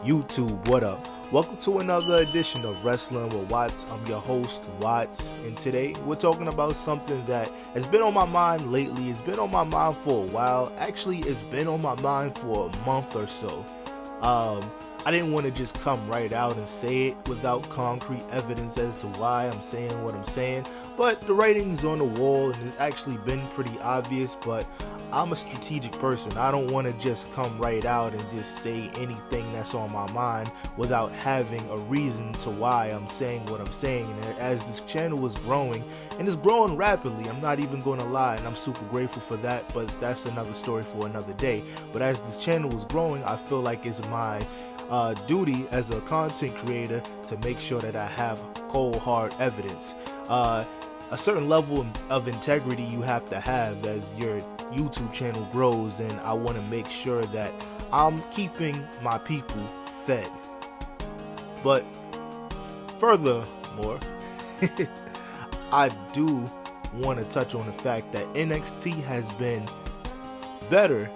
YouTube, what up? Welcome to another edition of Wrestling with Watts. I'm your host, Watts, and today we're talking about something that has been on my mind lately. It's been on my mind for a while. Actually, it's been on my mind for a month or so. I didn't want to just come right out and say it without concrete evidence as to why I'm saying what I'm saying, but the writing's on the wall and it's actually been pretty obvious. But I'm a strategic person. I don't want to just come right out and just say anything that's on my mind without having a reason to why I'm saying what I'm saying. And as this channel is growing, and it's growing rapidly, I'm not even going to lie, and I'm super grateful for that, but that's another story for another day. But as this channel is growing, I feel like it's my duty as a content creator to make sure that I have cold hard evidence. A certain level of integrity you have to have as your YouTube channel grows, and I want to make sure that I'm keeping my people fed. But furthermore, I do want to touch on the fact that NXT has been better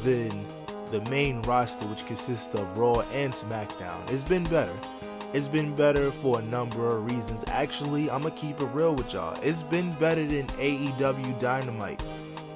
than the main roster, which consists of Raw and Smackdown. It's been better. It's been better for a number of reasons. Actually, I'm gonna keep it real with y'all. It's been better than AEW Dynamite.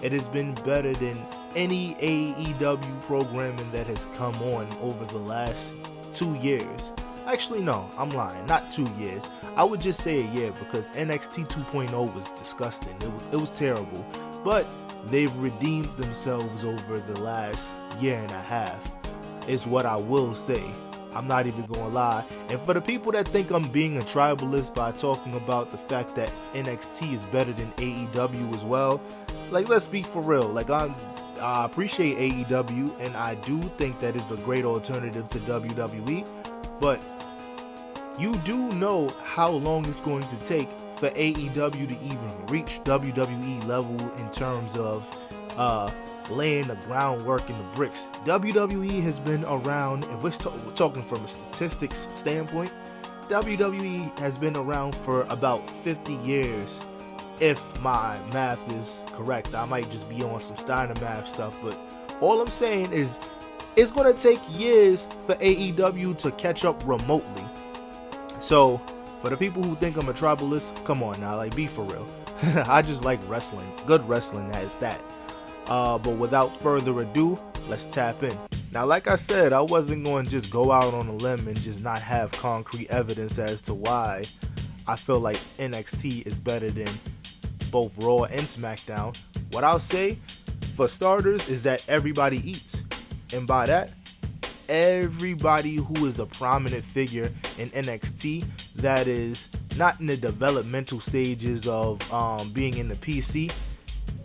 It has been better than any AEW programming that has come on over the last 2 years. Actually, no, I'm lying. Not 2 years. I would just say a year, because NXT 2.0 was disgusting. It was terrible. But they've redeemed themselves over the last year and a half, is what I will say. I'm not even gonna lie. And for the people that think I'm being a tribalist by talking about the fact that NXT is better than AEW as well, like, let's be for real. Like, I appreciate AEW, and I do think that it's a great alternative to WWE, but you do know how long it's going to take for AEW to even reach WWE level in terms of laying the groundwork and the bricks. WWE has been around, if we're talking from a statistics standpoint, WWE has been around for about 50 years, if my math is correct. I might just be on some Steiner math stuff, but all I'm saying is it's going to take years for AEW to catch up remotely. So for the people who think I'm a tribalist, come on now, like, be for real. I just like wrestling, good wrestling at that. But without further ado, let's tap in. Now, like I said, I wasn't going to just go out on a limb and just not have concrete evidence as to why I feel like NXT is better than both Raw and Smackdown. What I'll say, for starters, is that everybody eats. And by that, everybody who is a prominent figure in NXT that is not in the developmental stages of being in the PC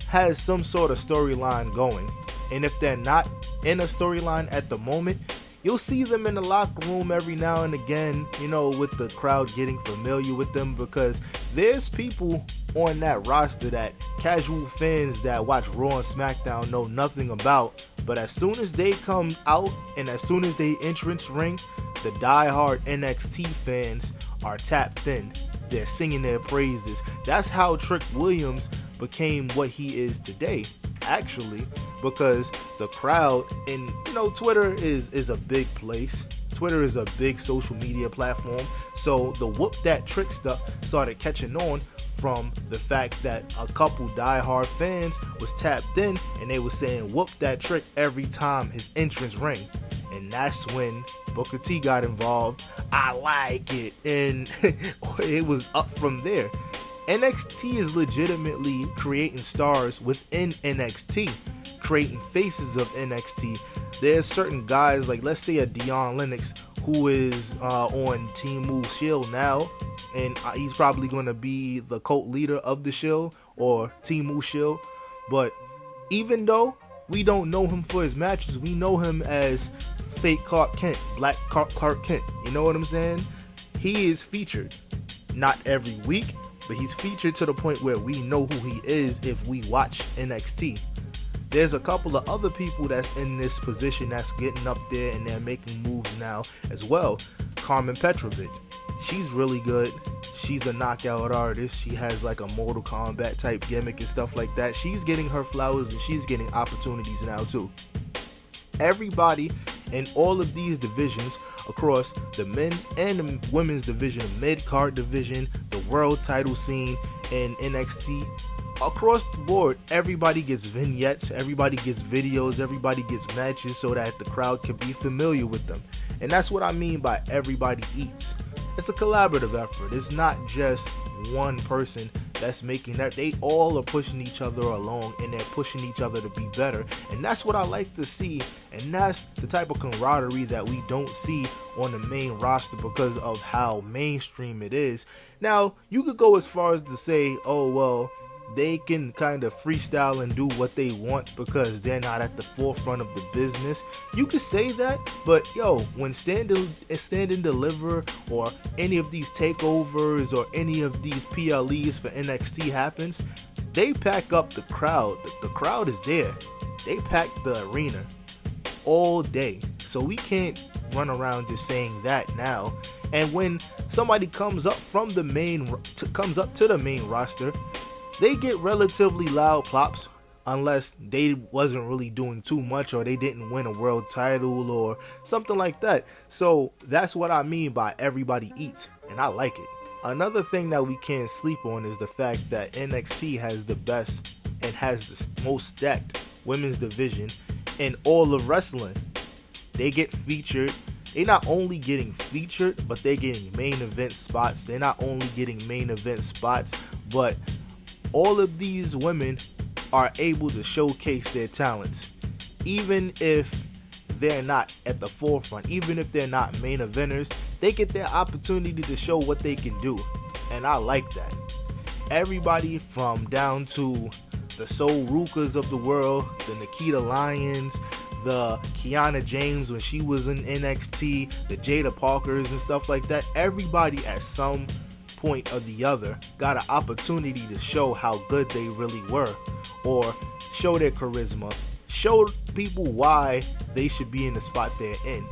has some sort of storyline going. And if they're not in a storyline at the moment, you'll see them in the locker room every now and again, you know, with the crowd getting familiar with them, because there's people on that roster that casual fans that watch Raw and Smackdown know nothing about, but as soon as they come out and as soon as they entrance ring, the diehard NXT fans are tapped in. They're singing their praises. That's how Trick Williams became what he is today, actually, because the crowd, and you know, Twitter is a big place. Twitter is a big social media platform. So the whoop that trick stuff started catching on from the fact that a couple diehard fans was tapped in and they were saying whoop that trick every time his entrance ring. And that's when Booker T got involved. I like it. And it was up from there. NXT is legitimately creating stars within NXT, creating faces of NXT. There's certain guys, like let's say a Dion Lennox, who is on Team Move Shield now, and he's probably going to be the cult leader of the Shield or Team Move Shield. But even though we don't know him for his matches, we know him as fake Clark Kent, Black Clark Kent. You know what I'm saying? He is featured, not every week, but he's featured to the point where we know who he is if we watch NXT. There's a couple of other people that's in this position that's getting up there and they're making moves now as well. Carmen Petrovic, she's really good. She's a knockout artist. She has like a Mortal Kombat type gimmick and stuff like that. She's getting her flowers and she's getting opportunities now too. Everybody in all of these divisions across the men's and the women's division, mid-card division, the world title scene in NXT. Across the board, everybody gets vignettes, everybody gets videos, everybody gets matches so that the crowd can be familiar with them. And that's what I mean by everybody eats. It's a collaborative effort. It's not just one person that's making that. They all are pushing each other along, and they're pushing each other to be better. And that's what I like to see. And that's the type of camaraderie that we don't see on the main roster because of how mainstream it is. Now, you could go as far as to say, oh, well, they can kind of freestyle and do what they want because they're not at the forefront of the business. You could say that, but yo, when Stand and Deliver or any of these takeovers or any of these PLEs for NXT happens, they pack up the crowd. The crowd is there. They pack the arena all day. So we can't run around just saying that now. And when somebody comes up to the main roster, they get relatively loud plops unless they wasn't really doing too much or they didn't win a world title or something like that. So that's what I mean by everybody eats, and I like it. Another thing that we can't sleep on is the fact that NXT has the best and has the most stacked women's division in all of wrestling. They get featured. They're not only getting featured, but they're getting main event spots. They're not only getting main event spots, but all of these women are able to showcase their talents, even if they're not at the forefront, even if they're not main eventers. They get their opportunity to show what they can do, and I like that. Everybody from down to the Sol Rukas of the world, the Nikita Lyons, the Kiana James when she was in NXT, the Jada Parkers and stuff like that, everybody at some point or the other got an opportunity to show how good they really were, or show their charisma, show people why they should be in the spot they're in.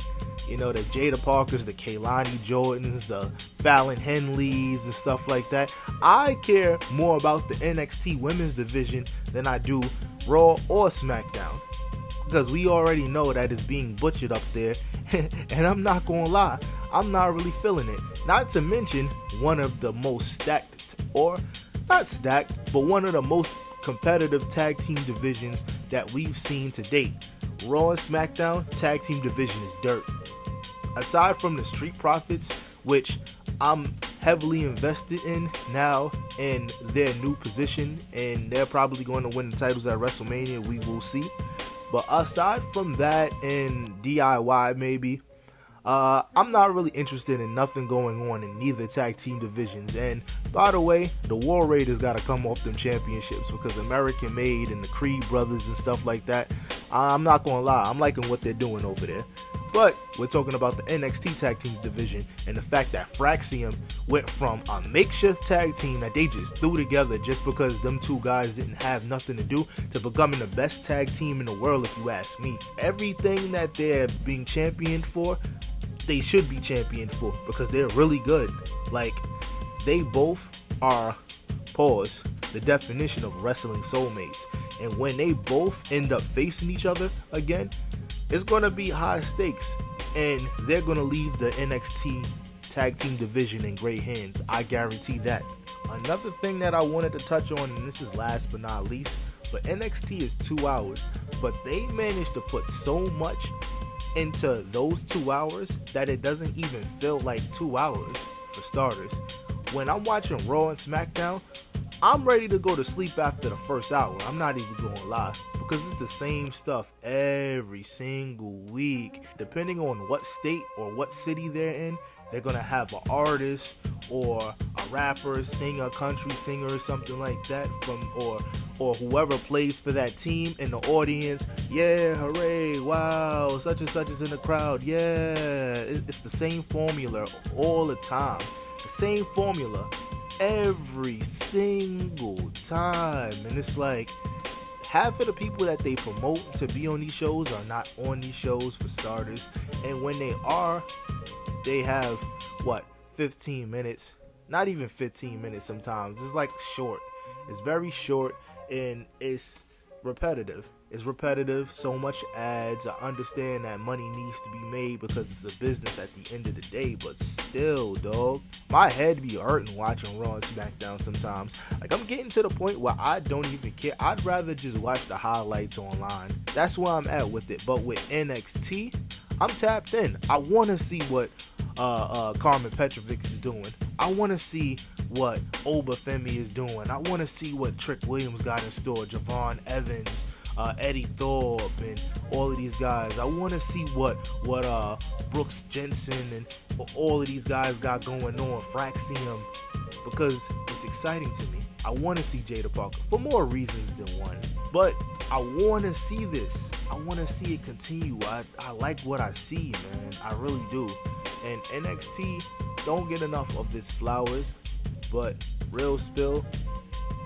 You know, the Jada Parkers, the Kaylani Jordans, the Fallon Henleys and stuff like that. I care more about the NXT women's division than I do Raw or Smackdown, because we already know that it's being butchered up there. And I'm not gonna lie, I'm not really feeling it. Not to mention one of the most stacked, or not stacked, but one of the most competitive tag team divisions that we've seen to date. Raw and SmackDown tag team division is dirt. Aside from the Street Profits, which I'm heavily invested in now in their new position, and they're probably going to win the titles at WrestleMania, we will see. But aside from that and DIY maybe, I'm not really interested in nothing going on in neither tag team divisions. And by the way, the War Raiders got to come off them championships, because American Made and the Creed brothers and stuff like that, I'm not going to lie, I'm liking what they're doing over there. But we're talking about the NXT tag team division and the fact that Fraxium went from a makeshift tag team that they just threw together just because them two guys didn't have nothing to do, to becoming the best tag team in the world, if you ask me. Everything that they're being championed for, they should be championed for, because they're really good. Like, they both are, pause, the definition of wrestling soulmates. And when they both end up facing each other again, it's going to be high stakes, and they're going to leave the NXT tag team division in great hands. I guarantee that. Another thing that I wanted to touch on, and this is last but not least, but NXT is 2 hours, but they managed to put so much into those 2 hours that it doesn't even feel like 2 hours, for starters. When I'm watching Raw and SmackDown, I'm ready to go to sleep after the first hour. I'm not even going to lie, because it's the same stuff every single week. Depending on what state or what city they're in, they're going to have an artist or a rapper, singer, country singer or something like that, or whoever plays for that team in the audience. Yeah, hooray, wow, such and such is in the crowd. Yeah, it's the same formula all the time. The same formula every single time. And it's like, half of the people that they promote to be on these shows are not on these shows, for starters. And when they are, they have 15 minutes, not even 15 minutes sometimes. It's like short. It's very short, and it's repetitive. It's repetitive, so much ads. I understand that money needs to be made because it's a business at the end of the day, but still, dog, my head be hurting watching Raw and Smackdown sometimes. Like, I'm getting to the point where I don't even care. I'd rather just watch the highlights online. That's where I'm at with it. But with NXT, I'm tapped in. I want to see what Carmen Petrovic is doing. I want to see what Obafemi is doing. I want to see what Trick Williams got in store, Javon Evans, Eddie Thorpe, and all of these guys. I want to see what Brooks Jensen and all of these guys got going on, Fraxium, because it's exciting to me. I want to see Jada Parker for more reasons than one, but I want to see this. I want to see it continue. I like what I see, man. I really do. And NXT don't get enough of its flowers, but real spill,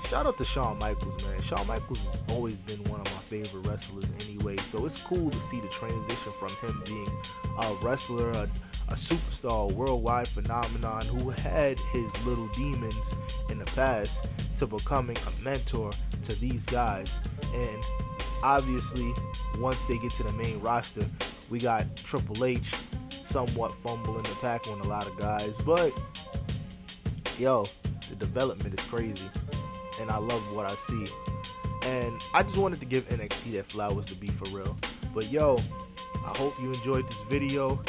shout out to Shawn Michaels, man. Shawn Michaels has always been one of my favorite wrestlers anyway, so it's cool to see the transition from him being a wrestler, a superstar, a worldwide phenomenon who had his little demons in the past, to becoming a mentor to these guys. And obviously, once they get to the main roster, we got Triple H somewhat fumbling the pack on a lot of guys, but yo, the development is crazy, and I love what I see. And I just wanted to give NXT their flowers, to be for real. But yo, I hope you enjoyed this video.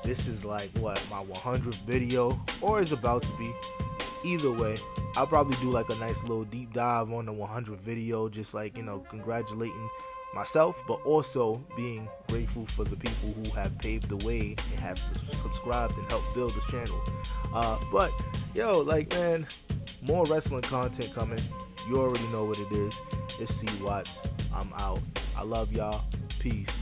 This is like what, my 100th video, or is about to be. Either way, I'll probably do like a nice little deep dive on the 100th video, just like, you know, congratulating myself, but also being grateful for the people who have paved the way and have subscribed and helped build this channel. But yo, like, man, more wrestling content coming. You already know what it is. It's C Watts. I'm out. I love y'all. Peace.